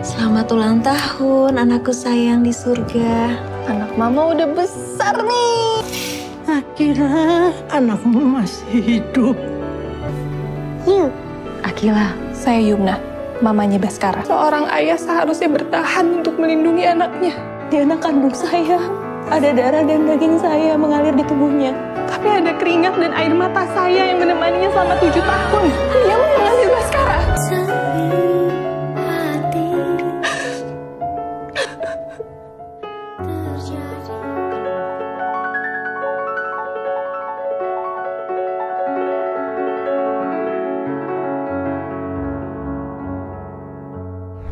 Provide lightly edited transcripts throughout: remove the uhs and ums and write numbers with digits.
Selamat ulang tahun, anakku sayang di surga. Anak mama udah besar nih. Akila, anakmu masih hidup. Akila, saya Yumna, mamanya Baskara. Seorang ayah seharusnya bertahan untuk melindungi anaknya. Dia anak kandung saya. Ada darah dan daging saya mengalir di tubuhnya. Tapi ada keringat dan air mata saya yang menemaninya selama 7 tahun. Dia mau mengambil Baskara.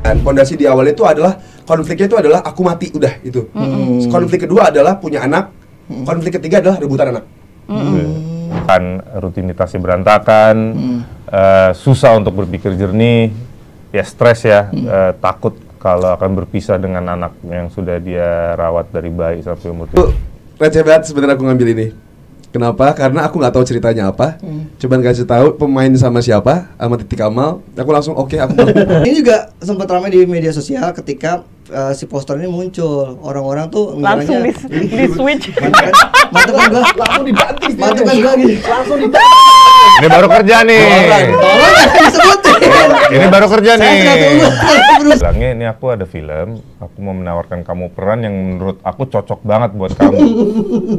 Dan fondasi di awal itu adalah konfliknya itu adalah aku mati udah itu. Konflik kedua adalah punya anak. Konflik ketiga adalah rebutan anak. Kan rutinitasnya berantakan, susah untuk berpikir jernih, ya stres ya, takut kalau akan berpisah dengan anak yang sudah dia rawat dari bayi sampai umur Itu receh banget sebenarnya aku ngambil ini. Kenapa? Karena aku nggak tahu ceritanya apa. Cuman kasih tahu pemain sama siapa, sama Titi Kamal. Aku langsung oke, aku mau. Ini juga sempat ramai di media sosial ketika si poster ini muncul. Orang-orang tuh Langsung di switch. mantep kan gua? Langsung dibanting. Mantep kan gua gitu? Langsung dibanting. Ini baru kerja nih. Tolong jangan disebutin. Ini baru kerja nih. Saya tunggu. Bilangnya ini aku ada film, aku mau menawarkan kamu peran yang menurut aku cocok banget buat kamu.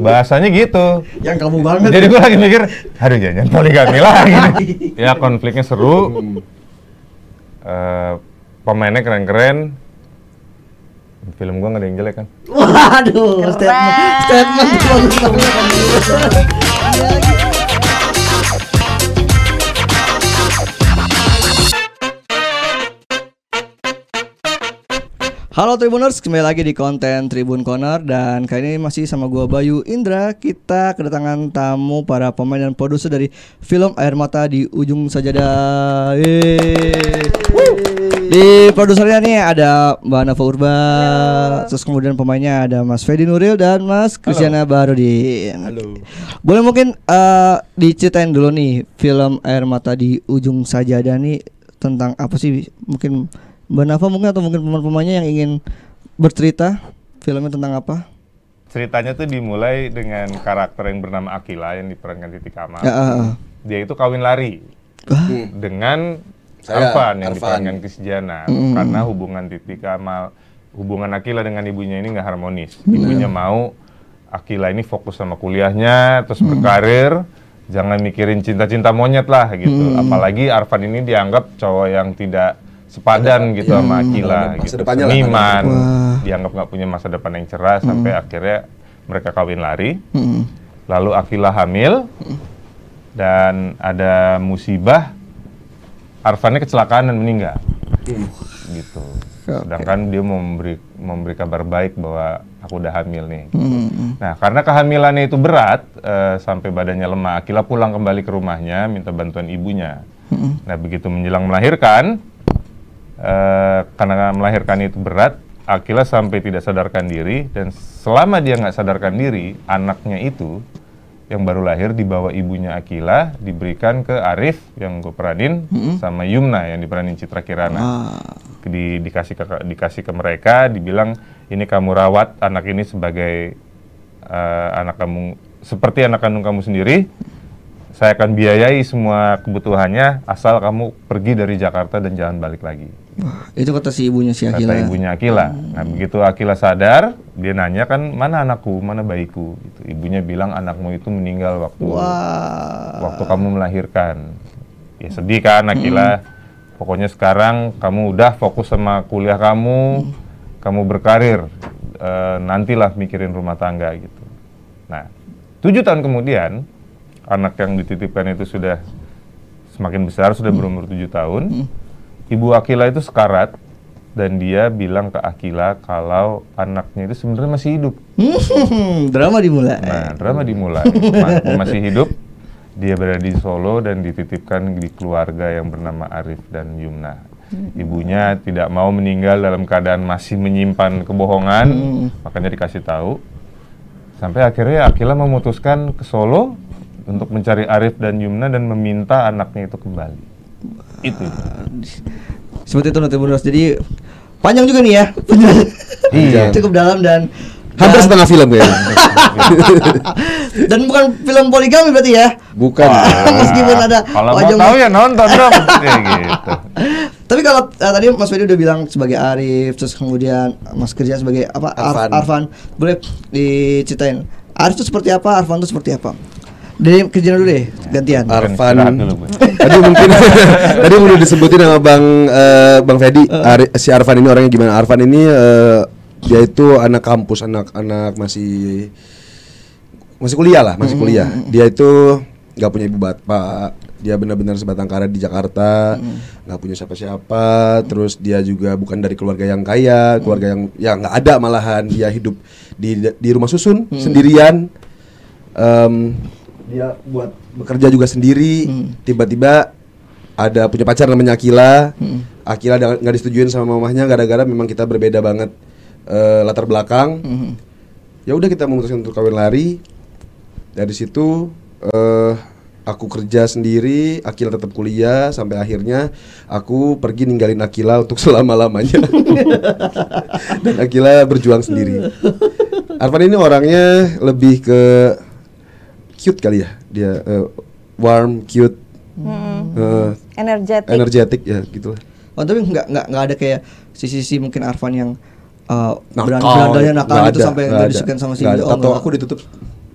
Bahasanya gitu. Yang kamu banget. Jadi gue lagi mikir, aduh jangan poligami lagi. Ya konfliknya seru, pemainnya keren-keren. Film gue nggak ada yang jelek kan? Waduh, statement bagus banget. Halo Tribuners, kembali lagi di konten Tribun Corner dan kali ini masih sama gua Bayu Indra. Kita kedatangan tamu para pemain dan produser dari film Air Mata di Ujung Sajadah. Di produsernya nih ada Mbak Nafa Urba, terus kemudian pemainnya ada Mas Fedi Nuril dan Mas Kristiana Barudin. Halo. Boleh mungkin diceritain dulu nih film Air Mata di Ujung Sajadah nih tentang apa sih? Mungkin Mbak Nafa mungkin atau mungkin pemain-pemainnya yang ingin bercerita filmnya tentang apa? Ceritanya tuh dimulai dengan karakter yang bernama Akila yang diperankan Titi Kamal. Dia itu kawin lari dengan Arfan yang diperankan Kristiana. Karena hubungan Titi Kamal, hubungan Akila dengan ibunya ini nggak harmonis. Ibunya mau Akila ini fokus sama kuliahnya, terus berkarir, jangan mikirin cinta-cinta monyet lah gitu. Apalagi Arfan ini dianggap cowok yang tidak sepadan gitu sama Akila gitu, seniman, dianggap nggak punya masa depan yang cerah sampai akhirnya mereka kawin lari. Lalu Akila hamil dan ada musibah, Arfannya kecelakaan dan meninggal gitu. Sedangkan dia memberi kabar baik bahwa aku udah hamil nih gitu. Nah karena kehamilannya itu berat sampai badannya lemah, Akila pulang kembali ke rumahnya minta bantuan ibunya. Nah begitu menjelang melahirkan, karena melahirkan itu berat, Akila sampai tidak sadarkan diri, dan selama dia nggak sadarkan diri, anaknya itu yang baru lahir dibawa ibunya Akila, diberikan ke Arif yang gue peranin, sama Yumna yang diperanin Citra Kirana. Dikasih ke mereka, dibilang ini kamu rawat anak ini sebagai anak kamu, seperti anak kandung kamu sendiri. Saya akan biayai semua kebutuhannya asal kamu pergi dari Jakarta dan jangan balik lagi. Wah, itu kata si ibunya si Akila. Kata ibunya Akila. Nah, begitu Akila sadar, dia nanya kan, mana anakku, mana bayiku? Gitu. Ibunya bilang anakmu itu meninggal waktu kamu melahirkan. Ya sedih kan Akila. Pokoknya sekarang kamu udah fokus sama kuliah kamu, kamu berkarir. Nantilah mikirin rumah tangga gitu. Nah, 7 tahun kemudian, anak yang dititipkan itu sudah semakin besar, sudah berumur 7 tahun. Ibu Akila itu sekarat dan dia bilang ke Akila kalau anaknya itu sebenarnya masih hidup. Drama dimulai. Nah, drama dimulai. Masih hidup, dia berada di Solo dan dititipkan di keluarga yang bernama Arif dan Yumna. Ibunya tidak mau meninggal dalam keadaan masih menyimpan kebohongan, makanya dikasih tahu. Sampai akhirnya Akila memutuskan ke Solo untuk mencari Arif dan Yumna dan meminta anaknya itu kembali. Itu. Seperti itu nanti Tribuners. Jadi Panjang juga nih ya. Iya. Cukup dalam dan hampir setengah film ya. Dan bukan film poligami berarti ya? Bukan. Meskipun ada kalau mau tahu ya nonton dong. Kayak gitu. Tapi kalau tadi Mas Fedi udah bilang sebagai Arif, terus kemudian Mas Kirja sebagai apa? Arfan. Boleh diceritain Arif itu seperti apa, Arfan itu seperti apa? Dari Kirja dulu deh, gantian. Arfan. Tadi mungkin tadi udah disebutin sama Bang Fedi. Si Arfan ini orangnya gimana? Arfan ini dia itu anak kampus, anak masih kuliah lah, masih kuliah. Dia itu nggak punya ibu bapak. Dia benar-benar sebatang kara di Jakarta, nggak punya siapa-siapa. Terus dia juga bukan dari keluarga yang kaya, keluarga yang nggak ada malahan. Dia hidup di rumah susun sendirian. Dia buat bekerja juga sendiri. Tiba-tiba ada punya pacar namanya Akila. Akila nggak disetujuin sama mamahnya gara-gara memang kita berbeda banget latar belakang. Ya udah kita memutuskan untuk kawin lari. Dari situ aku kerja sendiri, Akila tetap kuliah sampai akhirnya aku pergi ninggalin Akila untuk selama-lamanya. Dan Akila berjuang sendiri. Arfan ini orangnya lebih ke cute kali ya. Dia warm, cute, energetik ya gitulah. Oh tapi nggak ada kayak sisi mungkin Arfan yang berandanya nakal itu sampai nggak disukain sama si dia. Tato aku ditutup.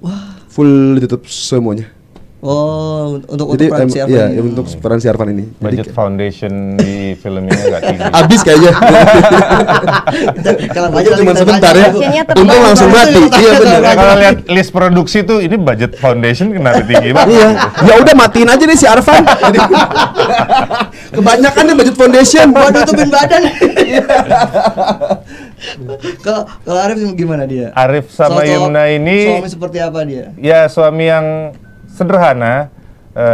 Wah. Full ditutup semuanya. Oh, untuk jadi peran si Arfan iya, ini. untuk peran si Arfan ini. Budget foundation di film ini nggak tinggi. Abis kayaknya. Kalau aja cuma sebentar ya. Untung langsung mati. Iya benar. Kalau lihat list produksi tuh ini budget foundation kenapa tinggi banget? Iya. Ya udah matiin aja nih si Arfan. Kebanyakan nih budget foundation. Waduh tutupin badan. Kalau Arif gimana dia? Arif sama Yumna ini suami seperti apa dia? Ya suami yang sederhana,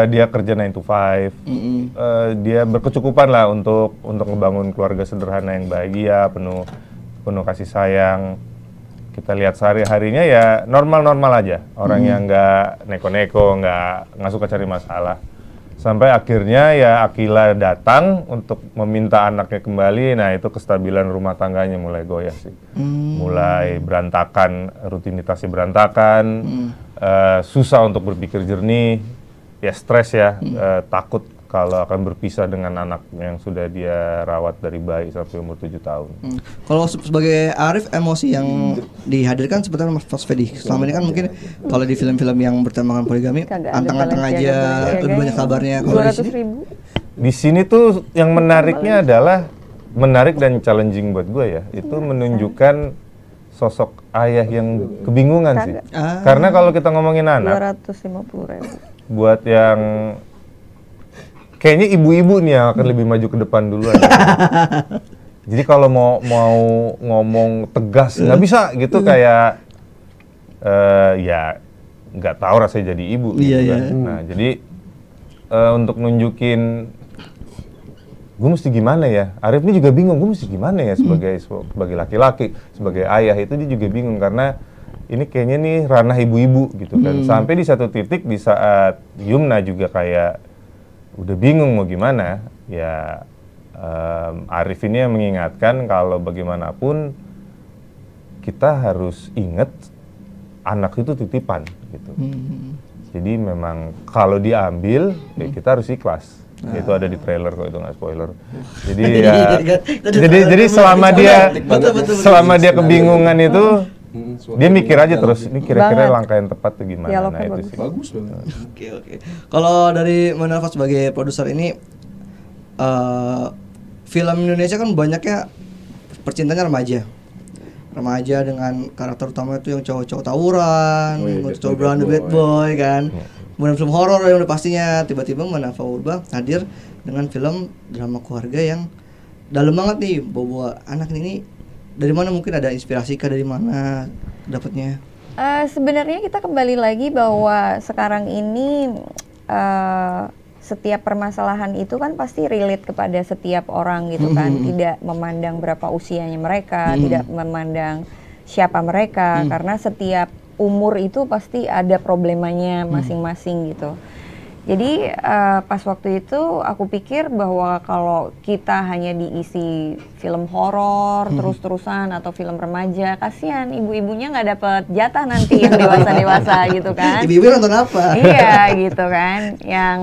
dia kerja 9 to 5, dia berkecukupan lah untuk ngebangun keluarga sederhana yang bahagia, penuh kasih sayang. Kita lihat sehari-harinya ya normal-normal aja, orang yang nggak neko-neko, nggak suka cari masalah. Sampai akhirnya ya Akila datang untuk meminta anaknya kembali. Nah itu kestabilan rumah tangganya mulai goyah sih, mulai berantakan, rutinitasnya berantakan, susah untuk berpikir jernih, ya stres ya, takut kalau akan berpisah dengan anak yang sudah dia rawat dari bayi sampai umur 7 tahun. Kalau sebagai Arif, emosi yang dihadirkan sebetulnya Mas Fedi. Selama ini kan mungkin kalau di film-film yang bertemakan poligami, anteng-anteng aja, lebih banyak kabarnya. Kalau 200.000. Di sini tuh yang menariknya adalah, menarik dan challenging buat gue ya, itu menunjukkan sosok ayah yang kebingungan sih. Karena kalau kita ngomongin anak, 250.000. buat yang kayaknya ibu-ibu nih yang akan lebih maju ke depan duluan. Jadi kalau mau ngomong tegas nggak bisa gitu, kayak ya nggak tahu rasanya jadi ibu. Gitu kan. Nah jadi untuk nunjukin gue mesti gimana ya, Arif ini juga bingung gue mesti gimana ya sebagai laki-laki, sebagai ayah itu dia juga bingung karena ini kayaknya nih ranah ibu-ibu gitu kan. Sampai di satu titik di saat Yumna juga kayak udah bingung mau gimana, ya Arif ini yang mengingatkan kalau bagaimanapun kita harus ingat anak itu titipan gitu. Jadi memang kalau diambil ya kita harus ikhlas. Itu ada di trailer kok, itu nggak spoiler. Jadi ya, jadi selama dia kebingungan itu, dia mikir aja terus, ini kira-kira langkah yang tepat tuh gimana. Nah itu sih. Bagus banget. Oke. Kalau dari Manalva sebagai produser ini, film Indonesia kan banyaknya percintaannya remaja dengan karakter utama itu yang cowok-cowok tawuran, cowok beranda bad boy kan. Kemudian film horor yang udah pastinya, tiba-tiba Manalva Urba hadir dengan film drama keluarga yang dalam banget nih, bawa anak ini. Dari mana mungkin ada inspirasi kah, dari mana dapatnya? Sebenarnya kita kembali lagi bahwa sekarang ini setiap permasalahan itu kan pasti relate kepada setiap orang gitu kan. Tidak memandang berapa usianya mereka, tidak memandang siapa mereka, karena setiap umur itu pasti ada problemanya masing-masing gitu. Jadi pas waktu itu aku pikir bahwa kalau kita hanya diisi film horor terus-terusan atau film remaja, kasihan ibu-ibunya nggak dapet jatah nanti yang dewasa-dewasa gitu kan. Ibu-ibu nonton apa? Iya gitu kan. Yang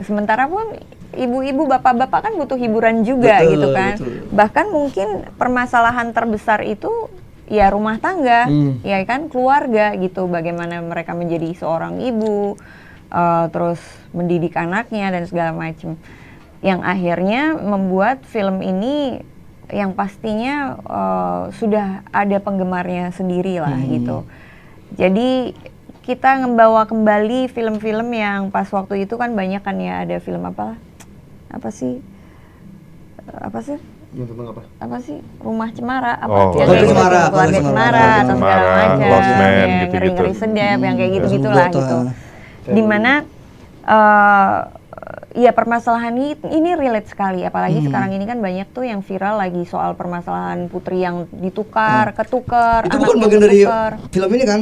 sementara pun ibu-ibu, bapak-bapak kan butuh hiburan juga gitu kan. Bahkan mungkin permasalahan terbesar itu ya rumah tangga, ya kan, keluarga gitu. Bagaimana mereka menjadi seorang ibu, terus mendidik anaknya dan segala macam. Yang akhirnya membuat film ini yang pastinya sudah ada penggemarnya sendiri lah gitu. Jadi kita membawa kembali film-film yang pas waktu itu kan banyak kan ya, ada film apa sih apa sih Rumah Cemara Keluarga Cemara atau segala macam ya, ngeri-ngeri sedap yang kayak gitu-gitulah gitu. Dimana ya permasalahan ini relate sekali, apalagi sekarang ini kan banyak tuh yang viral lagi soal permasalahan putri yang ketukar. Itu bukan bagian dari film ini kan?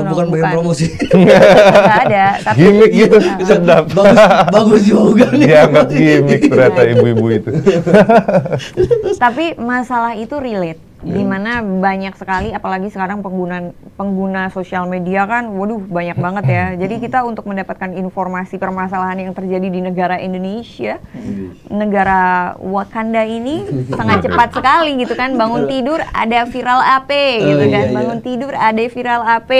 Bukan bagian promosi. Nggak ada. Tapi gimmick gitu, sedap. Bagus juga nih. Dianggap gimmick ternyata ibu-ibu itu. Tapi masalah itu relate. Dimana banyak sekali, apalagi sekarang pengguna sosial media kan, waduh banyak banget ya. Jadi kita untuk mendapatkan informasi permasalahan yang terjadi di negara Indonesia, negara Wakanda ini sangat cepat sekali gitu kan. Bangun tidur ada viral AP gitu kan, bangun tidur ada viral AP.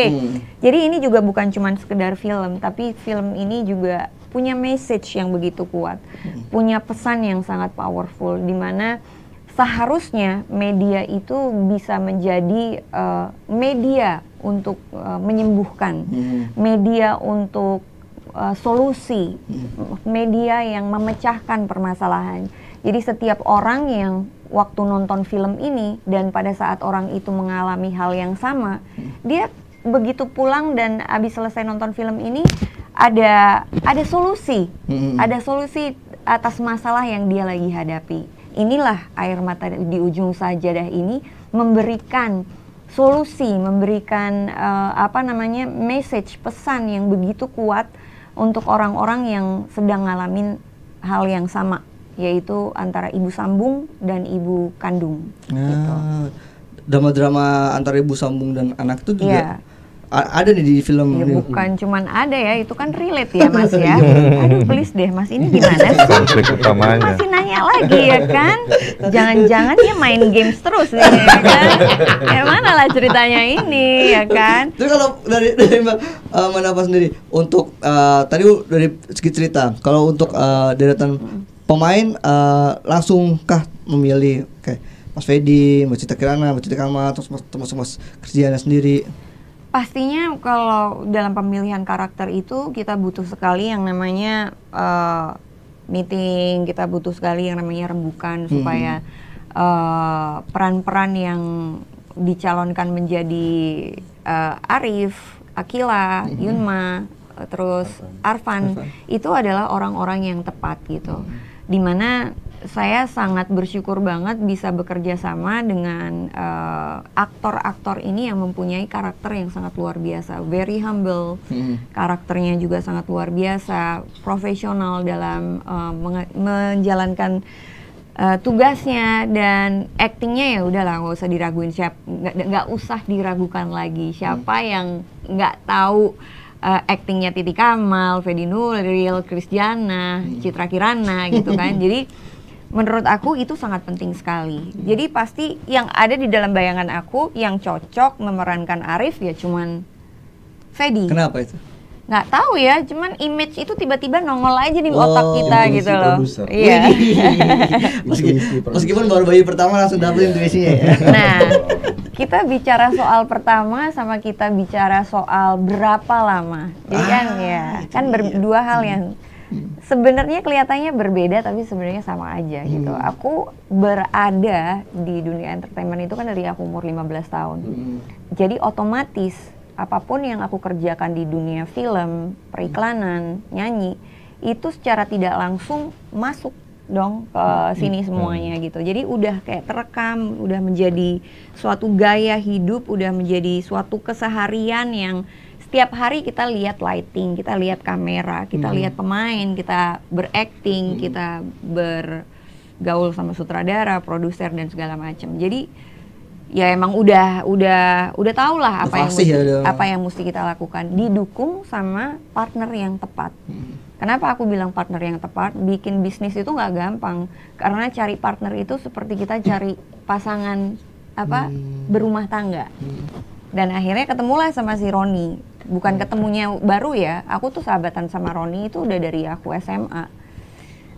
Jadi ini juga bukan cuma sekedar film, tapi film ini juga punya message yang begitu kuat, punya pesan yang sangat powerful, dimana seharusnya media itu bisa menjadi media untuk menyembuhkan, media untuk solusi, media yang memecahkan permasalahan. Jadi setiap orang yang waktu nonton film ini dan pada saat orang itu mengalami hal yang sama, dia begitu pulang dan habis selesai nonton film ini ada solusi, ada solusi atas masalah yang dia lagi hadapi. Inilah Air Mata di Ujung Sajadah ini memberikan solusi, memberikan message, pesan yang begitu kuat untuk orang-orang yang sedang ngalamin hal yang sama, yaitu antara ibu sambung dan ibu kandung. Gitu. Drama-drama antara ibu sambung dan anak itu juga ada nih di film ya, ini. Bukan cuman ada ya, itu kan relate ya Mas ya. Aduh please deh Mas, ini gimana sih? Konflik utamanya. Masih nanya lagi ya kan? Jangan-jangan dia main games terus nih ya kan? Ya mana lah ceritanya ini ya kan? Terus kalau dari Mbak Manafa sendiri, untuk tadi dari segi cerita, kalau untuk deretan pemain langsungkah memilih kayak Mas Fedi, Mbak Cita Kirana, Mbak Cita Kamal, terus termasuk Mas Kristiana sendiri? Pastinya kalau dalam pemilihan karakter itu kita butuh sekali yang namanya meeting, kita butuh sekali yang namanya rembukan supaya peran-peran yang dicalonkan menjadi Arif, Akila, Yunma, terus Arfan itu adalah orang-orang yang tepat gitu. Dimana saya sangat bersyukur banget bisa bekerja sama dengan aktor-aktor ini yang mempunyai karakter yang sangat luar biasa, very humble, karakternya juga sangat luar biasa, profesional dalam menjalankan tugasnya, dan actingnya ya udahlah nggak usah diraguin, nggak usah diragukan lagi siapa yang nggak tahu actingnya Titi Kamal, Fedi Nuril, Kristiana, Citra Kirana gitu kan. Jadi menurut aku itu sangat penting sekali. Jadi pasti yang ada di dalam bayangan aku yang cocok memerankan Arif ya cuman Fedi. Kenapa itu? Nggak tahu ya, cuman image itu tiba-tiba nongol aja di otak kita gitu loh. Iya. Meskipun baru bayi pertama langsung dapet intuisinya ya. Nah, kita bicara soal pertama sama kita bicara soal berapa lama. Jadi kan dua hal yang sebenarnya kelihatannya berbeda tapi sebenarnya sama aja gitu. Aku berada di dunia entertainment itu kan dari aku umur 15 tahun. Jadi otomatis apapun yang aku kerjakan di dunia film, periklanan, nyanyi, itu secara tidak langsung masuk dong ke sini semuanya gitu. Jadi udah kayak terekam, udah menjadi suatu gaya hidup, udah menjadi suatu keseharian yang setiap hari kita lihat lighting, kita lihat kamera, kita lihat pemain, kita berakting, kita bergaul sama sutradara, produser dan segala macam. Jadi ya emang udah tahu lah apa yang mesti kita lakukan, didukung sama partner yang tepat. Kenapa aku bilang partner yang tepat? Bikin bisnis itu nggak gampang, karena cari partner itu seperti kita cari pasangan berumah tangga. Dan akhirnya ketemulah sama si Roni. Bukan ketemunya baru ya, aku tuh sahabatan sama Roni itu udah dari aku SMA.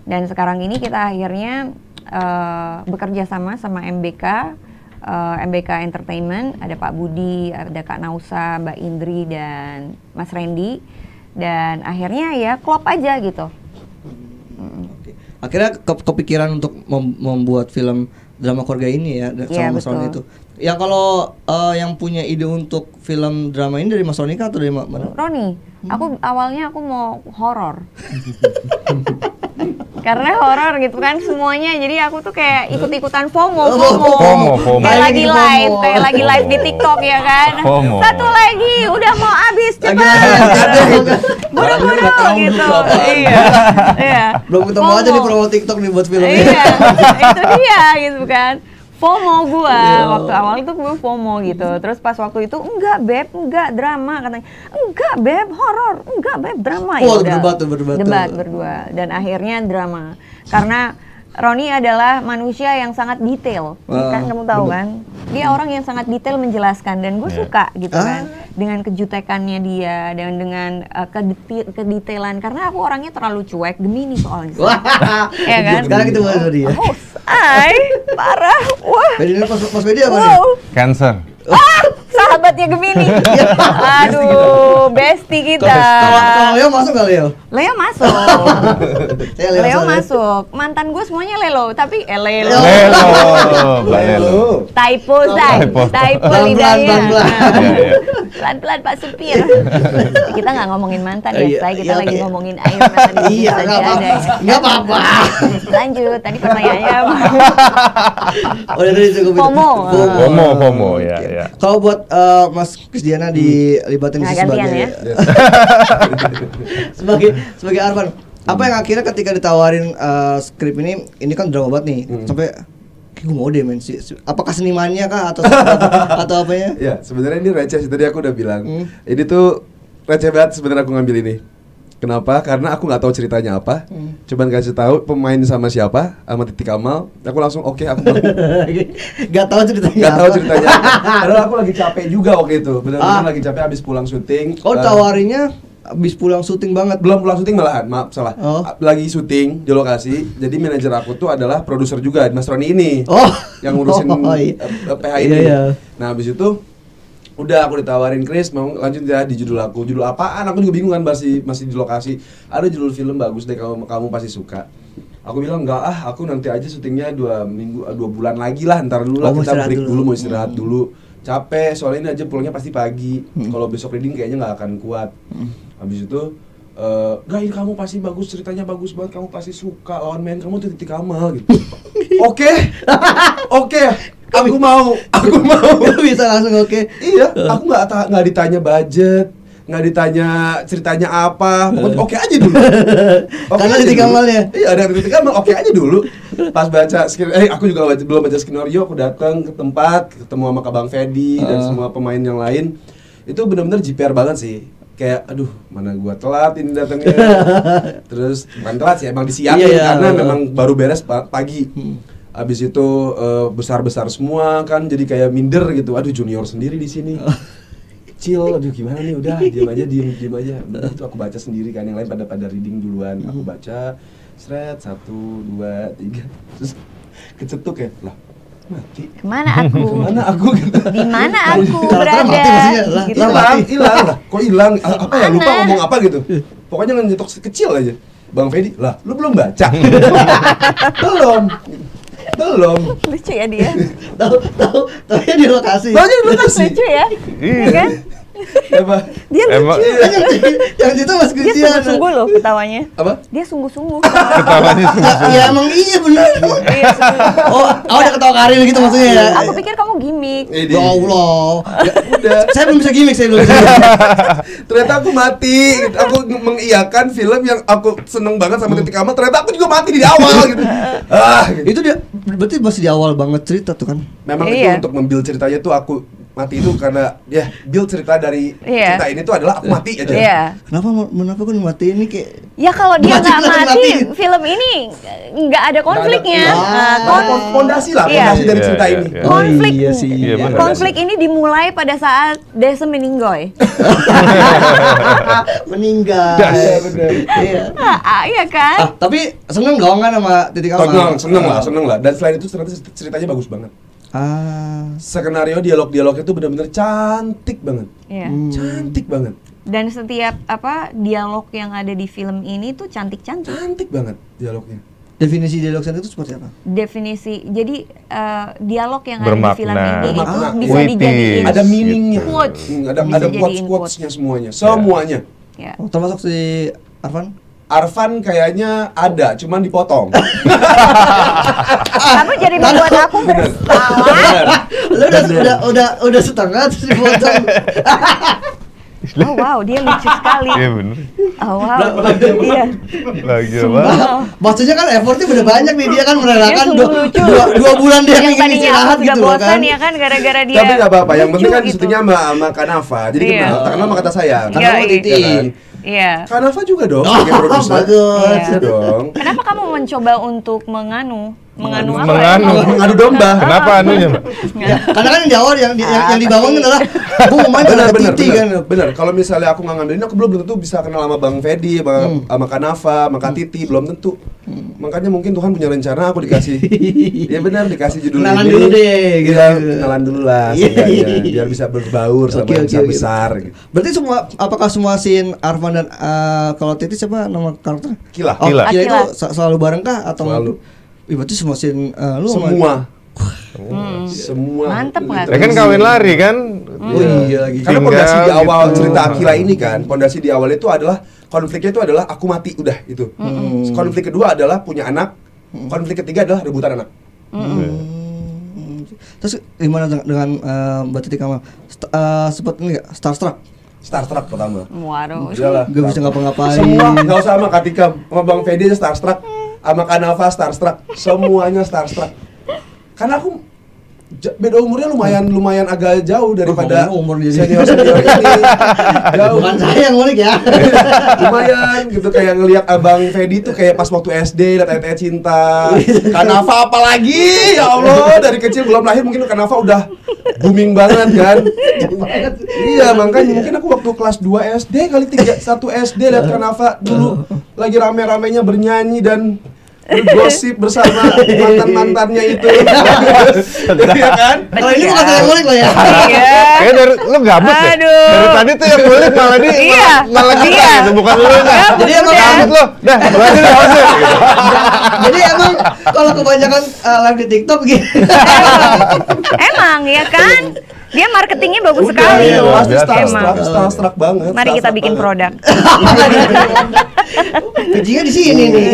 Dan sekarang ini kita akhirnya bekerja sama MBK, MBK Entertainment. Ada Pak Budi, ada Kak Nausa, Mbak Indri, dan Mas Randy. Dan akhirnya ya klop aja gitu. Akhirnya kepikiran untuk membuat film drama keluarga ini ya, sama Mas Roni itu. Yang kalau yang punya ide untuk film drama ini dari Mas Roni atau dari mana? Roni, awalnya aku mau horor. Karena horor gitu kan semuanya, jadi aku tuh kayak ikut-ikutan FOMO. Kayak lagi live di TikTok ya kan. FOMO. Satu lagi, udah mau habis cepat. Buru-buru gitu. Iya. Belum ketemu aja di promo TikTok nih buat film ini. Iya, itu dia gitu kan. FOMO gua, waktu awal itu gue FOMO gitu. Terus pas waktu itu, enggak beb, enggak drama katanya. Enggak beb, horor, enggak beb, drama. Oh, berdebat berdua. Dan akhirnya drama. Karena Roni adalah manusia yang sangat detail, kan kamu tahu kan? Dia orang yang sangat detail menjelaskan, dan gue suka gitu kan, dengan kejutekannya dia, dan dengan kedetailan. Karena aku orangnya terlalu cuek, Gemini soalnya. Ya kan? Sekarang kita bahas dia. Parah, wah. Mas Bedi apa nih? Cancer. Sahabatnya Gemini. Aduh, bestie kita. Kalau Leo masuk nggak Leo? Leo masuk. Leo masuk. Mantan gue semuanya Lelo, tapi Lelo. Typo lidahnya. Pelan-pelan Pak Supir. Kita nggak ngomongin mantan ya, kita lagi ngomongin air mata di nggak apa-apa. Lanjut, tadi pertanyaannya apa? Udah tadi cukup. FOMO ya. Kalau buat Mas Krisdiana dilibatin di sebagai Arfan, apa yang akhirnya ketika ditawarin skrip ini kan drama banget nih, sampai gue mau deh men sih. Apakah senimannya kah atau apanya? Ya sebenarnya ini receh sih, tadi aku udah bilang. Ini tuh receh banget sebenarnya aku ngambil ini. Kenapa? Karena aku nggak tahu ceritanya apa. Cuman kasih tahu pemain sama siapa, sama Titi Kamal. Aku langsung oke, aku mau. Gak tahu ceritanya. Karena aku lagi capek juga waktu itu. Benar-benar lagi capek habis pulang syuting. Oh, tawarinnya habis pulang syuting banget. Belum pulang syuting malahan, maaf salah. Lagi syuting di lokasi. Jadi manajer aku tuh adalah produser juga, Mas Roni ini. Yang ngurusin PH ini. Nah, habis itu udah aku ditawarin, Chris mau lanjut ya di judul aku. Judul apaan? Aku juga bingung kan, masih di lokasi. Ada judul film bagus deh, kamu pasti suka. Aku bilang enggak aku nanti aja syutingnya 2 bulan lagi lah, ntar dulu lah, kita break dulu, mau istirahat dulu. Capek, soalnya ini aja pulangnya pasti pagi. Kalau besok reading kayaknya nggak akan kuat. Habis itu ini kamu pasti bagus, ceritanya bagus banget, kamu pasti suka, lawan main kamu tuh Titi Kamal gitu. Oke. Aku mau. Bisa langsung oke. Iya, aku nggak ditanya budget, nggak ditanya ceritanya apa, pokoknya oke aja dulu. Karena Titi Kamalnya. Iya, ada Titi Kamal, oke aja dulu. Pas baca aku juga belum baca skenario, aku datang ke tempat, ketemu sama Kak Bang Fedi dan semua pemain yang lain. Itu benar-benar JPR banget sih. Kayak aduh, mana gua telat ini datangnya. Terus bukan telat sih, emang disiapin karena memang baru beres pagi. Abis itu besar-besar semua kan, jadi kayak minder gitu. Aduh, junior sendiri di sini. Chill, aduh gimana nih, udah diam aja. Itu aku baca sendiri kan, yang lain pada reading duluan. Aku baca, seret 1, 2, 3, terus kecetuk ya, lah mati. Kemana aku gitu. Di mana aku berada? Hilang lah. Kok hilang? Apa ya? Lupa ngomong apa gitu. Pokoknya nyetok kecil aja. Bang Fedi, lah lu belum baca? Belum. Lucu ya dia. Tahu di lokasi. Lucu ya? Iya kan? Apa? Dia Emang Yang itu Mas dia Christian. sungguh-sungguh loh ketawanya. Apa? Dia sungguh-sungguh. ketawanya sungguh-sungguh. Ya emang iya benar. Iya, sungguh. Oh, ada ketawa Karin gitu maksudnya ya. Aku pikir kamu gimmick. Ini. Ya Allah. Ya, udah. Saya belum bisa gimmick, saya belum bisa. Ternyata aku mati. Gitu. Aku mengiyakan film yang aku seneng banget sama Titik Amal. Ternyata aku juga mati di awal gitu. Gitu. Itu dia berarti masih di awal banget cerita tuh kan. Memang Iya. itu untuk membuild ceritanya tuh aku mati itu karena ya build cerita dari Iya. cerita ini tuh adalah aku mati aja. Iya. Kenapa kan mati ini kayak Ya kalau dia Mati nggak lah, mati, matiin. film ini nggak ada konfliknya. Fondasi lah, Iya. fondasi dari Iya, cerita iya, ini. iya. Konflik, iya sih. Iya, benar. konflik ini dimulai pada saat Desa meninggoy. meninggal. Iya, benar. Iya. Iya kan? Tapi seneng dong kan sama Titik Amal. Seneng lah. Dan selain itu ternyata ceritanya bagus banget. Skenario dialog-dialognya itu benar-benar cantik banget. Iya. Cantik banget. Dan setiap dialog yang ada di film ini tuh cantik-cantik. Cantik banget dialognya. Definisi dialog itu seperti apa? Definisi, jadi dialog yang ada Bermakna. di film ini itu Bermakna. bisa Puitis. dijadiin Ada meaningnya. quotes. Ada Bisa jadiin quotes-quotesnya semuanya. Semuanya. Ya. Oh, termasuk si Arfan? Arfan kayaknya ada, cuman dipotong. Kamu jadi membuat aku bersalah. Lu udah setengah terus dipotong. Oh wow, dia lucu sekali. Iya bener. Oh wow, iya. Lagi apa? Nah, maksudnya kan effortnya udah banyak nih, dia kan merelakan Dia sungguh lucu. dua bulan dia Yang ingin tadinya istirahat aku sudah gitu loh bosan kan. ya kan gara-gara dia. Tapi nggak apa-apa, yang penting kan lucu gitu. syutingnya sama Kanafa. Jadi Iya. terkenal sama kata sayang. Iya, Karena iya. Titi. Iya. Kanafa juga dong Oh, sebagai produser. bagus. Iya dong. Kenapa kamu mencoba untuk menganu apa? Menganu. Mengadu domba. Kenapa anunya, Mbak? Ya, karena kan yang di awal yang dibangun adalah aku mau main sama Titi kan. Bener. Kalau misalnya aku nggak ngambilin, aku belum tentu bisa kenal sama Bang Fedi, sama Kanafa, sama Kak Titi, belum tentu. Makanya mungkin Tuhan punya rencana aku dikasih. Iya benar, dikasih judul Kenalan ini. dulu deh, gitu. Iya, kenalan dulu lah, Iya. seenggaknya, biar bisa berbaur sama Oke, yang oke, oke. besar. Gitu. Berarti apakah semua scene Arfan dan kalau Titi siapa nama karakter? Kila. Oh, Kila. Kila itu Akila. selalu bareng kah atau Selalu. Ih, berarti semua scene lu Semua. Semua. Mantep nggak Ya kan kawin lari kan? Oh iya lagi. Karena pondasi di Tinggal awal gitu. cerita Akila ini kan, pondasi di awal itu adalah konfliknya itu adalah aku mati udah itu. Konflik kedua adalah punya anak. Konflik ketiga adalah rebutan anak. Terus gimana dengan Mbak Titi Kamal? Sempat ini nggak starstruck? Starstruck pertama. Waduh. Udah lah. Gak bisa ngapa-ngapain. Semua nggak usah sama Katika, sama Bang Fedi aja starstruck, sama Kanafa starstruck, semuanya starstruck. Karena aku beda umurnya lumayan agak jauh daripada Oh, umur jadi. senior ini. Jauh. Bukan saya yang ngulik ya. Lumayan gitu, kayak ngelihat Abang Fedi tuh kayak pas waktu SD lihat Ayat Cinta. Kanafa apalagi, ya Allah, dari kecil belum lahir mungkin Kanafa udah booming banget kan. Iya, makanya mungkin aku waktu kelas 2 SD kali 1 SD lihat Kanafa dulu lagi rame-ramenya bernyanyi dan bergosip bersama mantan-mantannya itu. Iya kan? Kalau ini bukan saya yang ngulik loh ya. Iya. Kayaknya dari lu gabut ya. Aduh. Dari tadi tuh yang kulit malah di Iya. malah kita Iya. gitu, bukan lu nya. Jadi emang Gabut lo. Dah, berarti lu hostnya gitu. Jadi emang kalau kebanyakan live di TikTok gitu. Emang ya kan? Dia marketingnya bagus Udah, sekali iya, loh. pasti Emang. starstruck banget. Mari kita starstruck bikin banget. produk. Bijinya di sini nih.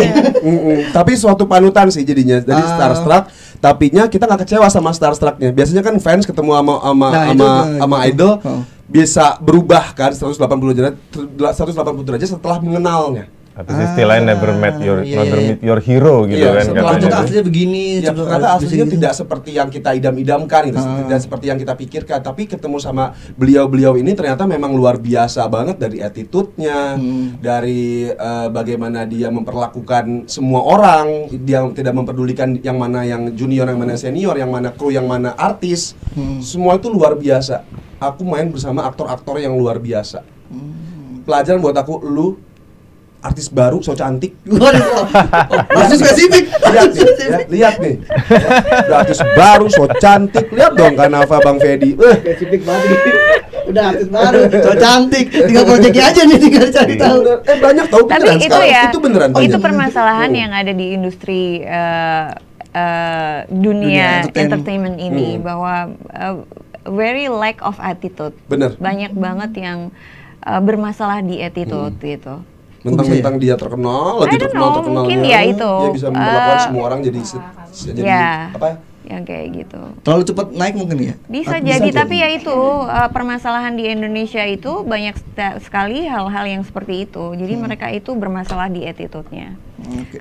Tapi suatu panutan sih jadinya dari starstruck. Tapinya kita nggak kecewa sama starstrucknya. Biasanya kan fans ketemu sama idol bisa berubah kan 180 derajat setelah mengenalnya. Tapi istilahnya never met iya, meet your hero gitu Iya, kan setelah Ternyata katanya. aslinya begini. Ya, coba ternyata bisa aslinya gitu. tidak seperti yang kita idam-idamkan gitu, tidak seperti yang kita pikirkan. Tapi ketemu sama beliau-beliau ini ternyata memang luar biasa banget dari attitude-nya, dari bagaimana dia memperlakukan semua orang, dia tidak memperdulikan yang mana yang junior, yang mana senior, yang mana kru, yang mana artis. Semua itu luar biasa. Aku main bersama aktor-aktor yang luar biasa. Pelajaran buat aku, lu artis baru, so cantik. Masih spesifik. Lihat nih, ya, lihat nih. Udah artis baru, so cantik. Lihat dong Kanafa, Bang Fedi. Spesifik banget. Udah artis baru, so cantik. Tinggal proyeknya aja nih, tinggal cari tahu. Banyak tahu Tapi beneran itu sekarang. ya, Itu beneran itu banyak. permasalahan yang ada di industri dunia Dunia entertainment ini, bahwa very lack of attitude. Bener. Banyak banget yang bermasalah di attitude gitu. Mentang-mentang dia terkenal, lagi terkenalnya, mungkin ya itu. Dia bisa memperlakukan semua orang jadi apa? Yang kayak gitu. Terlalu cepat naik mungkin ya? Bisa jadi, tapi ya itu permasalahan di Indonesia itu banyak sekali hal-hal yang seperti itu. Jadi mereka itu bermasalah di attitude-nya.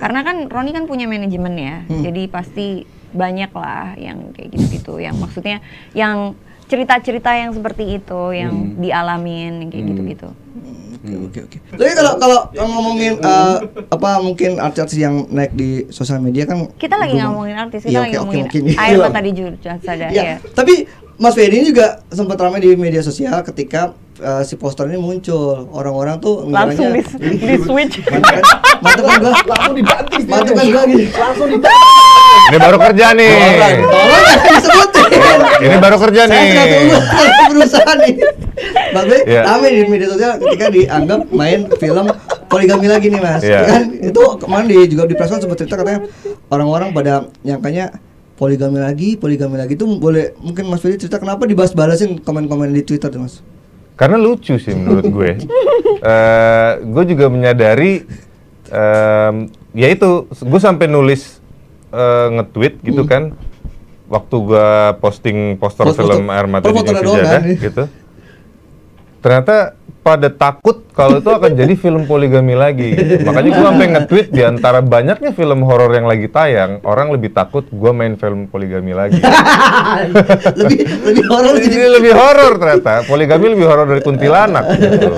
Karena kan Roni kan punya manajemen ya, jadi pasti banyak lah yang kayak gitu-gitu. Yang maksudnya yang cerita-cerita yang seperti itu yang dialamin kayak gitu-gitu. Oke. Tapi kalau ngomongin mungkin artis yang naik di sosial media kan kita lagi ngomongin artis, kita lagi ngomongin Air Mata di Jurjasada ya. Tapi Mas Ferry ini juga sempat ramai di media sosial ketika si poster ini muncul. Orang-orang tuh langsung di switch. Mantap kan gua? Langsung dibanting. Mantap kan gua gini. Langsung dibanting. Ini baru kerja nih. Tolong disebutin. Ini baru kerja nih. Saya berusaha nih. Bagus, ramai di media sosial ketika dianggap main film poligami lagi nih Mas. Kan itu kemarin juga di press sempat cerita katanya orang-orang pada nyangkanya poligami lagi itu boleh mungkin Mas Ferry cerita kenapa dibahas-balasin komen-komen di Twitter tuh Mas? Karena lucu sih menurut gue. Gue juga menyadari ya itu gue sampai nulis nge-tweet gitu kan waktu gue posting poster film Air Mata di Jurjasada gitu. Ternyata pada takut kalau itu akan jadi film poligami lagi gitu. Makanya gue sampai nge-tweet di antara banyaknya film horor yang lagi tayang, orang lebih takut gue main film poligami lagi. lebih horor ternyata. Poligami lebih horor dari kuntilanak gitu.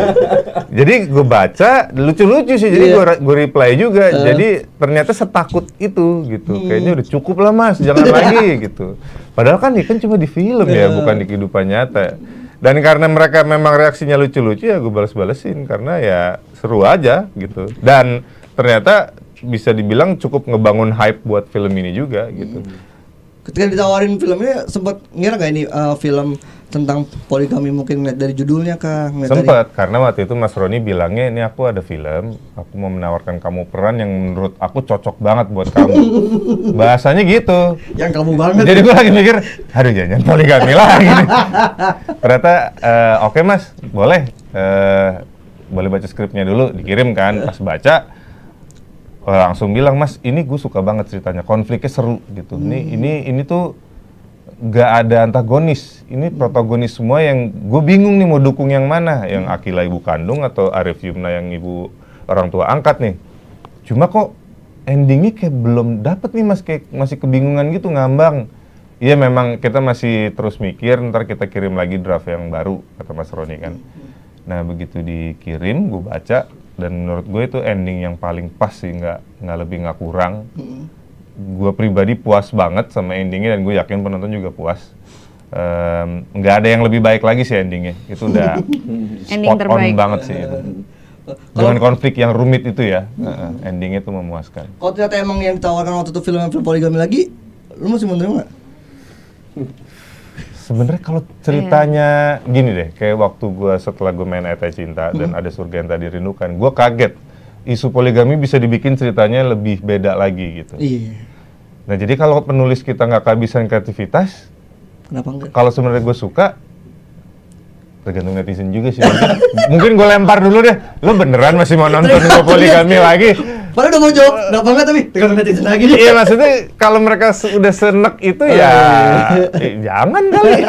Jadi gue baca lucu-lucu sih, jadi gue reply juga. Jadi ternyata setakut itu gitu. Kayaknya udah cukup lah Mas, jangan lagi gitu. Padahal kan ini kan cuma di film ya, bukan di kehidupan nyata. Dan karena mereka memang reaksinya lucu-lucu ya gue bales-balesin karena ya seru aja gitu. Dan ternyata bisa dibilang cukup ngebangun hype buat film ini juga gitu. Ketika ditawarin film ini sempat ngira nggak ini film tentang poligami mungkin ngeliat dari judulnya kah? Sempet, karena waktu itu Mas Roni bilangnya ini aku ada film, aku mau menawarkan kamu peran yang menurut aku cocok banget buat kamu. Bahasanya gitu. Yang kamu banget. Jadi gue lagi mikir, aduh jangan poligami lagi. Ternyata oke Mas, boleh baca skripnya dulu, dikirim kan, pas baca langsung bilang Mas, ini gue suka banget ceritanya, konfliknya seru gitu. Ini tuh gak ada antagonis, ini protagonis semua yang gue bingung nih mau dukung yang mana, yang Akila ibu kandung atau Arif Yumna yang ibu orang tua angkat nih. Cuma kok endingnya kayak belum dapet nih Mas, kayak masih kebingungan gitu, ngambang. Iya memang kita masih terus mikir, ntar kita kirim lagi draft yang baru, kata Mas Roni kan. Nah begitu dikirim, gue baca, dan menurut gue itu ending yang paling pas sih, nggak lebih nggak kurang. Gue pribadi puas banget sama endingnya dan gue yakin penonton juga puas. Nggak ada yang lebih baik lagi sih endingnya. Itu udah spot on banget sih itu. Dengan konflik yang rumit itu ya, endingnya tuh memuaskan. Kalau ternyata emang yang ditawarkan waktu itu film poligami lagi, lu masih menerima nggak? Sebenarnya kalau ceritanya gini deh, kayak waktu gue setelah gue main Ayat Cinta dan Ada Surga Yang Tak Dirindukan, gue kaget. Isu poligami bisa dibikin ceritanya lebih beda lagi gitu. Iya. Nah jadi kalau penulis kita nggak kehabisan kreativitas, kenapa enggak? Kalau sebenarnya gue suka, tergantung netizen juga sih. Mungkin gue lempar dulu deh. Lo beneran masih mau nonton gue poligami lagi? Padahal udah mau jawab, kenapa enggak tapi tergantung netizen lagi nih. Iya maksudnya kalau mereka udah senek itu ya jangan kali.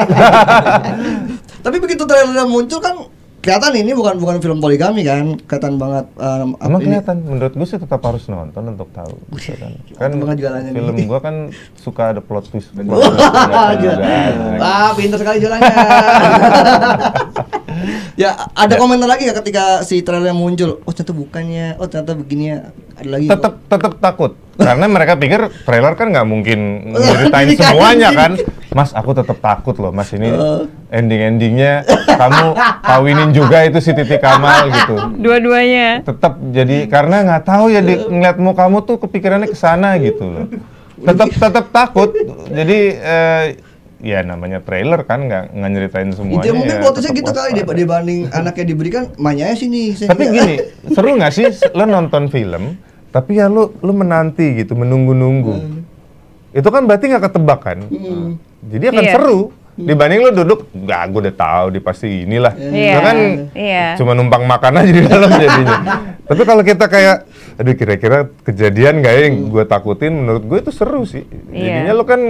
Tapi begitu trailer muncul kan kelihatan ini bukan film poligami kan, kelihatan banget. Emang kelihatan, menurut gue sih tetap harus nonton untuk tahu. Kan film gue kan suka ada plot twist. Pintar sekali jualannya. Ya ada komentar lagi ya ketika si trailer muncul. Oh ternyata bukannya, oh ternyata begini ya. Ada lagi. Tetap takut. Karena mereka pikir trailer kan nggak mungkin ceritain semuanya kan. Mas, aku tetap takut loh Mas, ini ending-endingnya kamu kawinin juga itu si Titi Kamal gitu. Dua-duanya. Tetap jadi karena nggak tahu ya ngeliat kamu tuh kepikirannya ke sana gitu loh. Tetap takut. Jadi ya namanya trailer kan nggak nyeritain semuanya. Itu mungkin plotnya gitu kali dibanding anaknya diberikan manyanya sini. Tapi gini, seru nggak sih lo nonton film, tapi ya lo menanti gitu, menunggu-nunggu. Itu kan berarti nggak ketebak kan? Jadi akan seru. Dibanding lu duduk, enggak, gue udah tahu dia pasti inilah. Iya. Lu kan cuma numpang makan aja di dalam jadinya. Tapi kalau kita kayak, aduh kira-kira kejadian nggak ya yang gue takutin, menurut gue itu seru sih. Jadinya lu kan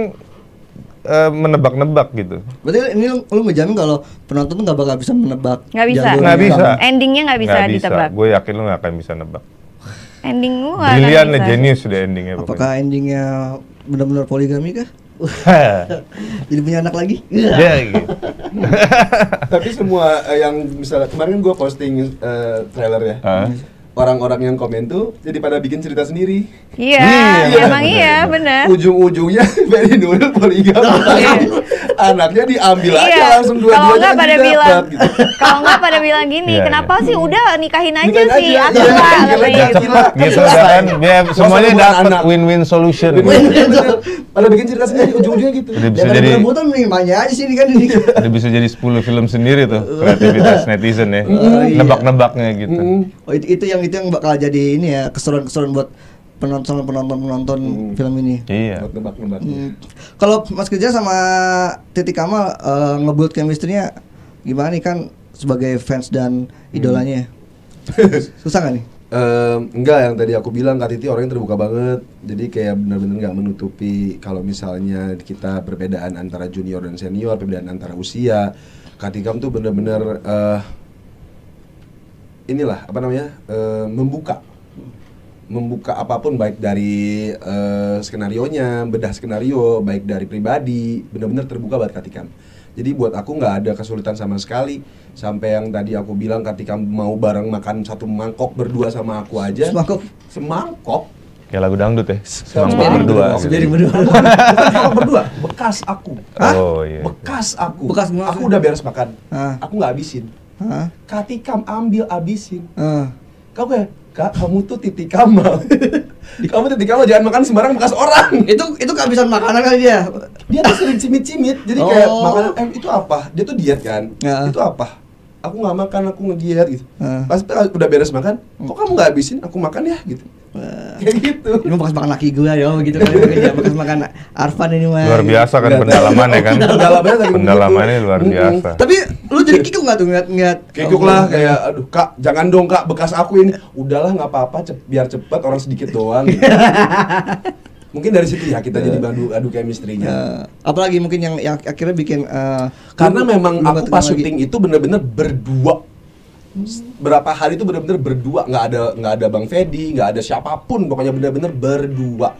menebak-nebak gitu. Berarti ini lu ngejamin kalau penonton tuh nggak bakal bisa menebak. Nggak bisa. Nggak bisa. Endingnya nggak bisa ditebak. Gue yakin lu nggak akan bisa nebak. Ending lu nggak akan Brilian bisa. genius sudah endingnya. Apakah endingnya benar-benar poligami kah? Jadi punya anak lagi? Ya, gitu. Tapi semua yang misalnya kemarin gue posting trailer ya. Orang-orang yang komen tuh jadi pada bikin cerita sendiri. Iya, emang iya, benar. Ujung-ujungnya Ferry Nuril poligami. Anaknya diambil aja langsung dua-duanya pada didapat, bilang, gitu. kalau nggak pada bilang gini, Iya, kenapa sih udah nikahin aja Nikahin sih, aja, atau iya, lah, iya, katanya iya, gitu. iya. Gitu kan, ya, semuanya bukan dapat anak. win-win solution. Pada bikin cerita sendiri ujung-ujungnya gitu. Udah bisa Jangan jadi, rebutan nih, nanya aja sini kan ini. udah bisa jadi 10 film sendiri tuh kreativitas netizen ya, nebak-nebaknya gitu. Oh, itu yang bakal jadi ini ya, keseruan-keseruan buat penonton film ini. Iya. Buat nebak-nebaknya. Kalau Mas Kerja sama Titi Kamal ngebuild chemistry-nya gimana nih, kan sebagai fans dan idolanya? Susah nggak nih? Enggak, yang tadi aku bilang Kak Titi orangnya terbuka banget. Jadi kayak benar-benar nggak menutupi kalau misalnya kita perbedaan antara junior dan senior, perbedaan antara usia. Kak Tikam tuh benar-benar inilah apa namanya, membuka apapun, baik dari skenarionya, bedah skenario, baik dari pribadi, benar-benar terbuka buat Kak Tikam. Jadi buat aku nggak ada kesulitan sama sekali. Sampai yang tadi aku bilang Kak Tikam mau bareng makan satu mangkok berdua sama aku aja. Semangkok? Kayak lagu dangdut ya, Semangkok semangkok berdua. Bukan semangkok berdua, bekas aku. Oh iya. Bekas aku. Bekas gimana? Aku udah beres makan. Hah? Aku nggak habisin. Hah? Kak Tikam ambil abisin. Kau kayak, Kak, kamu tuh Titi Kamal. Kamu Titi Kamal, jangan makan sembarang bekas orang. Itu kehabisan makanan kali dia. Dia tuh sering cimit-cimit. Jadi kayak makanan, itu apa? Dia tuh diet kan? Itu apa? Aku nggak makan, aku ngediet gitu. Pas udah beres makan, kok kamu nggak habisin? Aku makan ya gitu. Kayak gitu. Ini bekas makan laki gue ya, gitu kan. Bekas makan Arfan ini mah. Luar biasa kan pendalamannya kan. Pendalamannya luar biasa. Tapi lu jadi kikuk nggak tuh ngeliat? Kikuk lah, kayak aduh Kak, jangan dong Kak, bekas aku ini. Udahlah nggak apa-apa, biar cepet, orang sedikit doang. Gitu. Mungkin dari situ ya kita jadi adu chemistry-nya. Apalagi mungkin yang akhirnya bikin karena memang aku pas syuting itu bener-bener berdua. Berapa hari itu bener-bener berdua, nggak ada Bang Fedi, nggak ada siapapun, pokoknya bener-bener berdua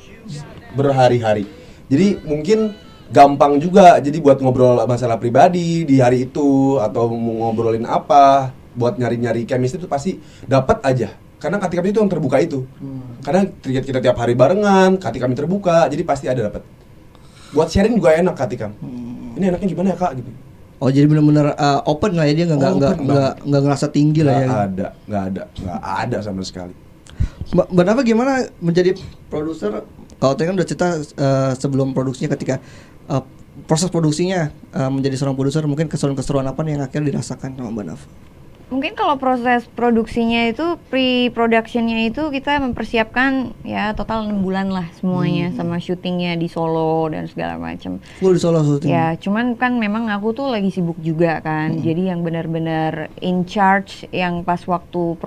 berhari-hari. Jadi mungkin gampang juga jadi buat ngobrol masalah pribadi di hari itu, atau mau ngobrolin apa, buat nyari-nyari chemistry itu pasti dapat aja. Karena Kak Tikam itu yang terbuka itu. Karena kita tiap hari barengan, Kak Tikam terbuka, jadi pasti ada dapat. Buat sharing juga enak Kak Tikam. Ini enaknya gimana ya Kak gitu. Oh, jadi benar-benar open lah ya, dia nggak ngerasa tinggi lah ya. Nggak ada sama sekali. Mbak Nafa gimana menjadi produser? Kalau tadi kan udah cerita sebelum produksinya, ketika proses produksinya menjadi seorang produser, mungkin keseruan-keseruan apa nih yang akhirnya dirasakan sama Mbak Nafa? Mungkin kalau proses produksinya itu, pre-productionnya itu kita mempersiapkan ya total 6 bulan lah semuanya, sama syutingnya di Solo dan segala macam. Full di Solo syuting? Ya, cuman kan memang aku tuh lagi sibuk juga kan, jadi yang benar-benar in charge yang pas waktu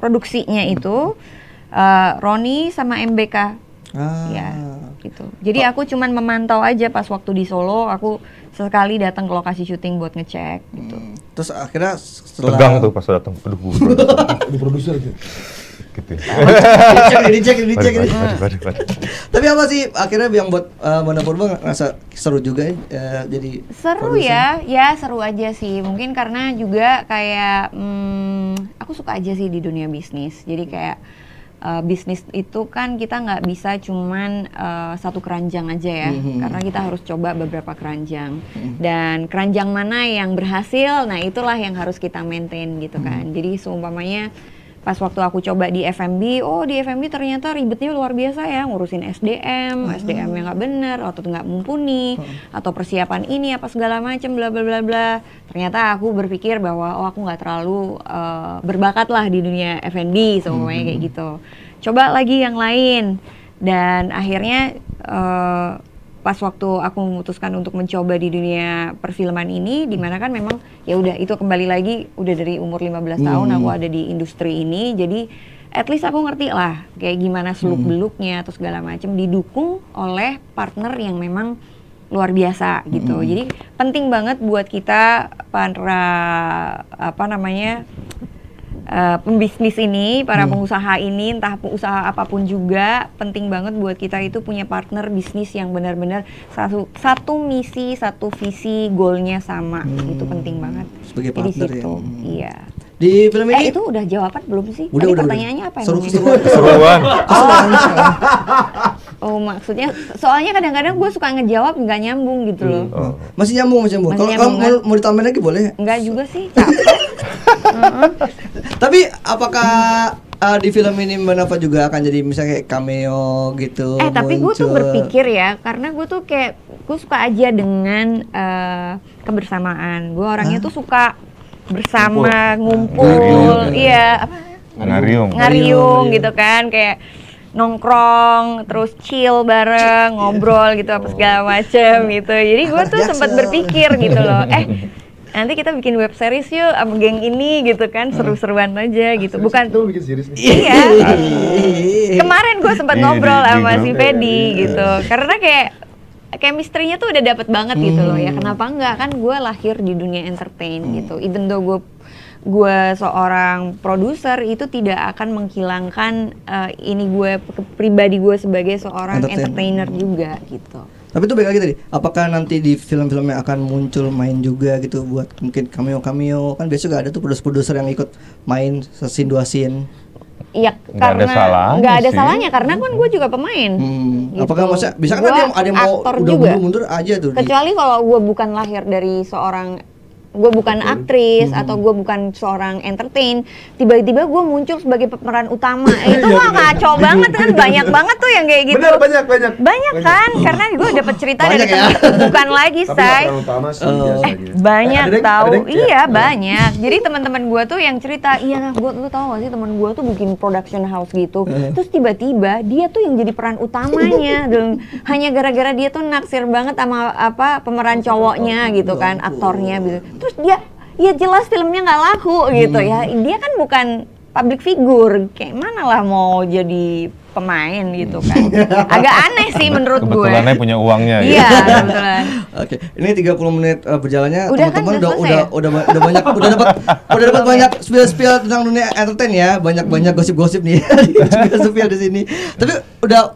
produksinya itu Roni sama MBK. Ya, gitu. Jadi aku cuman memantau aja pas waktu di Solo, aku sekali datang ke lokasi syuting buat ngecek gitu. Terus akhirnya setelah tegang tuh pas datang, aduh produser gitu. Dicek. Waduh. Tapi apa sih akhirnya yang buat Mbak Purba ngerasa seru juga jadi seru produser? ya seru aja sih. Mungkin karena juga kayak aku suka aja sih di dunia bisnis. Jadi kayak bisnis itu kan kita nggak bisa cuman satu keranjang aja ya, karena kita harus coba beberapa keranjang, dan keranjang mana yang berhasil, nah itulah yang harus kita maintain gitu kan. Jadi seumpamanya pas waktu aku coba di F&B, di F&B ternyata ribetnya luar biasa ya, ngurusin SDM yang nggak bener atau nggak mumpuni, atau persiapan ini apa segala macam bla bla bla bla. Ternyata aku berpikir bahwa aku nggak terlalu berbakat lah di dunia F&B semuanya kayak gitu. Coba lagi yang lain, dan akhirnya pas waktu aku memutuskan untuk mencoba di dunia perfilman ini, dimana kan memang ya udah itu kembali lagi udah dari umur 15 tahun aku ada di industri ini, jadi at least aku ngerti lah kayak gimana seluk-beluknya atau segala macam, didukung oleh partner yang memang luar biasa gitu. Jadi penting banget buat kita para pembisnis ini, para pengusaha ini, entah usaha apapun juga, penting banget buat kita itu punya partner bisnis yang benar-benar satu misi, satu visi, goalnya sama. Itu penting banget. Sebagai Jadi partner situ, iya. Di film ini Itu udah jawaban belum sih? Udah, Tadi udah. pertanyaannya apa Seruan. Oh, maksudnya soalnya kadang-kadang gue suka ngejawab nggak nyambung gitu loh. Masih nyambung. Masih Kalau nyambung, kan? mau ditambahin lagi boleh. Enggak juga sih, capek. Tapi apakah di film ini Mbak Nafa juga akan jadi misalnya kayak cameo gitu? Tapi gue tuh muncul? berpikir ya, karena gue tuh kayak gue suka aja dengan kebersamaan. Gue orangnya tuh suka bersama, ngumpul, iya apa? Ngariung gitu kan, kayak nongkrong, terus chill bareng, ngobrol gitu apa segala macem gitu. Jadi gue tuh sempat berpikir gitu loh, nanti kita bikin web series yuk sama geng ini gitu kan, seru-seruan aja gitu. Bukan tuh bikin series nih. Iya. Kemarin gue sempat ngobrol sama si Fedi gitu. Karena kayak chemistry-nya tuh udah dapet banget gitu loh. Ya kenapa enggak, kan gue lahir di dunia entertain gitu. Even though gue seorang produser, itu tidak akan menghilangkan pribadi gue sebagai seorang entertainer juga gitu. Tapi itu balik lagi tadi, apakah nanti di film-filmnya akan muncul main juga gitu buat mungkin cameo, kan biasa juga ada tuh produser yang ikut main scene 2 scene. Iya, karena nggak ada salahnya karena kan gue juga pemain. Gitu. Apakah maksudnya bisa kan ada yang mau udah mundur aja tuh. Kecuali kalau gue bukan lahir dari gue bukan aktris atau gue bukan seorang entertain, tiba-tiba gue muncul sebagai pemeran utama, itu mah ngaco banget kan, banyak banget tuh yang kayak gitu. Bener, banyak kan, karena gue dapet cerita dari temen, bukan lagi say. Banyak tahu, iya banyak. Jadi teman-teman gue tuh yang cerita, lu tahu gak sih teman gue tuh bikin production house gitu, terus tiba-tiba dia tuh yang jadi peran utamanya, dan hanya gara-gara dia tuh naksir banget sama pemeran cowoknya gitu kan, aktornya gitu. Terus dia, ya jelas filmnya nggak laku gitu ya. Dia kan bukan public figure, kayak mana lah mau jadi pemain gitu kan. Agak aneh sih menurut gue. Kebetulannya punya uangnya. Iya, kebetulan. Oke, ini 30 menit berjalannya, Udah teman-teman kan, udah banyak dapat banyak spill tentang dunia entertain ya, banyak gosip-gosip nih juga spill di sini. Tapi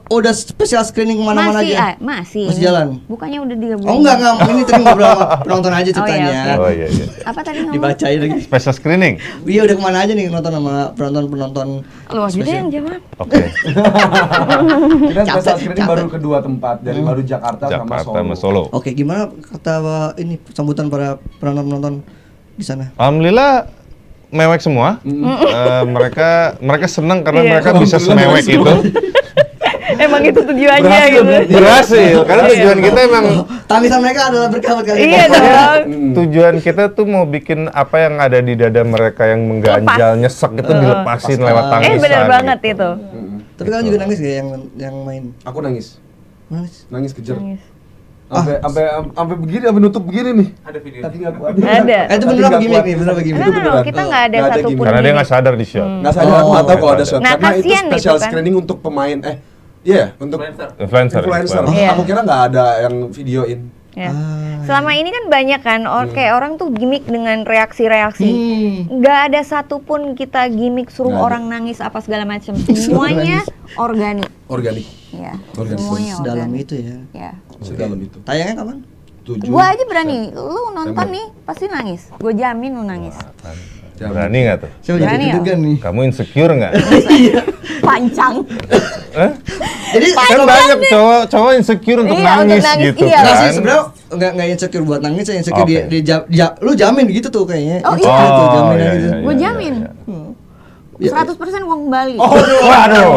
udah special screening kemana-mana aja? Masih jalan? Bukannya udah 3 bulan? Oh enggak, ini tadi ngobrol sama penonton aja ceritanya. Oh iya. Apa tadi ngomong? Dibacain lagi. Special screening? Iya, udah kemana aja nih nonton sama penonton. Lo aja deh yang jawab. Oke. Kita special screening baru kedua tempat, dari baru Jakarta sama Solo. Oke, gimana kata ini sambutan para penonton di sana? Alhamdulillah mewek semua. Mereka senang karena mereka bisa semewek itu. Emang itu tujuannya gitu. Berhasil, karena tujuan kita emang tangisan mereka adalah berkah buat kalian. Iya dong. Tujuan kita tuh mau bikin apa yang ada di dada mereka yang mengganjal, nyesek itu dilepasin lewat tangisan. Bener banget gitu. itu. Tapi kalian juga nangis gak yang main? Aku nangis. Nangis kejer. Nangis. Sampai begini, sampai nutup begini nih. Ada video. Tadi nggak kuat. Ada. Itu bener apa gimmick nih? Bener apa gimmick? Enggak, kita nggak ada satupun. Karena dia nggak sadar di shot. Nggak sadar, aku nggak tahu kalau ada shot. Nah, Karena itu kasian special gitu kan. screening untuk pemain. Untuk Influencer. Iya. Aku kira nggak ada yang videoin. Ya. Selama ini kan banyak kan, kayak orang tuh gimmick dengan reaksi-reaksi. Nggak ada satupun kita gimmick suruh orang nangis apa segala macam. Semuanya organik. Ya. Semuanya Sedalam organik. itu ya. Ya. Sedalam itu. Tayangnya kapan? Gua aja berani, lu nonton nih pasti nangis. Gue jamin lu nangis. Berani nggak tuh? Saya jadi Berani ya? deg-degan nih. Kamu insecure nggak? Pancang. Jadi Kan banyak cowok insecure untuk Iya, untuk nangis nangis, gitu iya. Enggak sih kan. sebenarnya enggak insecure buat nangis, saya insecure Oke. lu jamin gitu tuh kayaknya. Oh, iya. Gitu, jamin iya, gitu. iya. Gue jamin. 100% uang kembali. Waduh.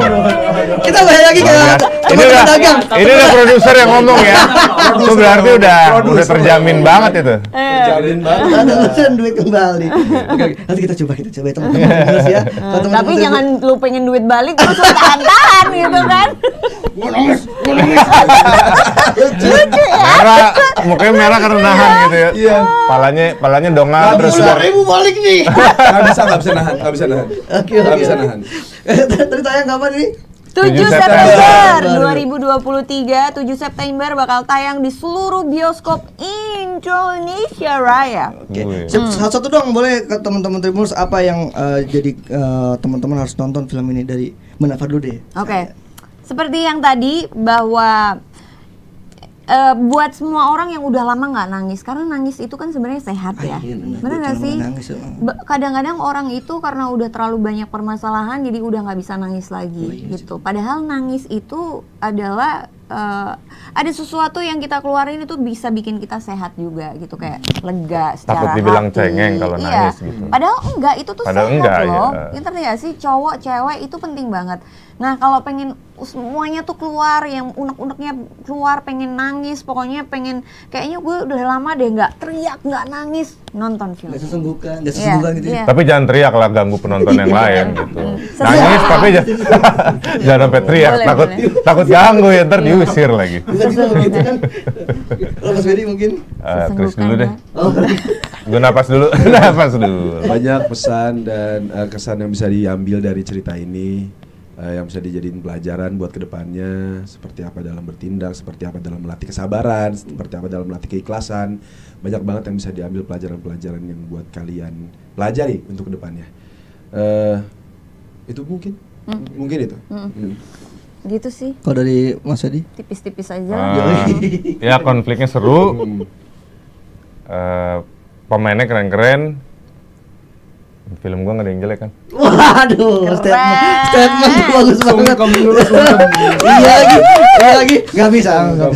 Kita balik lagi ke Ini udah dagang. ini udah produser yang ngomong ya. Itu berarti udah terjamin banget itu. Terjamin banget. Ada urusan duit kembali. Oke, nanti kita coba teman-teman terus ya. Kalau teman-teman Tapi terus- jangan lu pengen duit balik terus lu tahan-tahan gitu kan. Gua nangis. mukanya merah karena nahan gitu ya. Iya. Palanya dongar terus. Ibu balik nih. Nggak bisa nahan. Nggak bisa nahan. Tadi tayang kapan ini? 7 September 2023, 7 September bakal tayang di seluruh bioskop Indonesia Raya. Oke. Satu dong boleh ke teman-teman Tribuners apa yang jadi teman-teman harus nonton film ini dari Munafa dulu deh. Oke. Seperti yang tadi bahwa buat semua orang yang udah lama nggak nangis, karena nangis itu kan sebenarnya sehat ya, benar nggak sih? Kadang-kadang orang itu karena udah terlalu banyak permasalahan, jadi udah nggak bisa nangis lagi gitu. Padahal nangis itu adalah ada sesuatu yang kita keluarin itu bisa bikin kita sehat juga gitu, kayak lega secara Takut dibilang hati. cengeng kalau nangis gitu. Padahal enggak, itu tuh Padahal sehat enggak, loh. ya. Ngerti nggak sih, cowok cewek itu penting banget. Nah kalau pengen semuanya tuh keluar, yang unek-uneknya keluar, pengen nangis, pokoknya pengen kayaknya gue udah lama deh nggak teriak, nggak nangis, nonton film. Gak sesungguhkan gitu ya. Tapi jangan teriak lah, ganggu penonton yang lain gitu. Nangis tapi jangan sampai teriak, takut ganggu ya, ntar diusir lagi. Kalau Mas Ferry mungkin Chris dulu deh. Gue napas dulu. Banyak pesan dan kesan yang bisa diambil dari cerita ini, yang bisa dijadiin pelajaran buat kedepannya, seperti apa dalam bertindak, seperti apa dalam melatih kesabaran, seperti apa dalam melatih keikhlasan. Banyak banget yang bisa diambil pelajaran-pelajaran yang buat kalian pelajari untuk kedepannya. Itu mungkin itu. Gitu sih. Kalau dari Mas Adi? Tipis-tipis aja. Ya konfliknya seru. Pemainnya keren-keren. Film gua nggak ada yang jelek kan? Waduh, statement bagus banget. Iya lagi, nggak bisa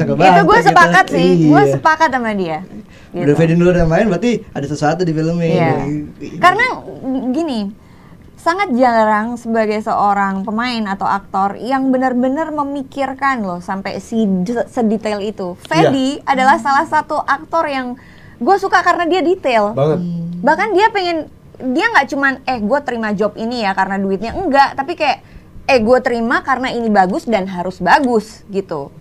kebantu. Itu gue sepakat gitu. sih, gue sepakat sama dia. Gitu. Udah Fedi dulu dan main, berarti ada sesuatu di film ini. Iya. Karena gini, sangat jarang sebagai seorang pemain atau aktor yang benar-benar memikirkan loh sampai sedetail itu. Fedi adalah salah satu aktor yang gue suka karena dia detail. Banget. Bahkan dia nggak cuman gue terima job ini ya karena duitnya, enggak, tapi kayak gue terima karena ini bagus dan harus bagus gitu.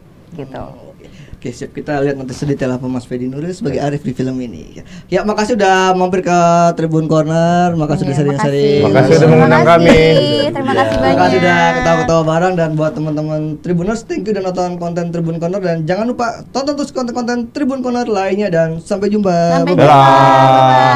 Oke, siap, kita lihat nanti sedetail apa Mas Fedi Nuril sebagai Arif di film ini. Ya, makasih udah mampir ke Tribun Corner, makasih udah sering-sering. Makasih udah mengundang kami. Terima kasih banyak. Makasih udah ketawa-ketawa bareng, dan buat teman-teman Tribuners, thank you udah nonton konten Tribun Corner, dan jangan lupa tonton terus konten-konten Tribun Corner lainnya, dan sampai jumpa. Sampai jumpa. Bye-bye.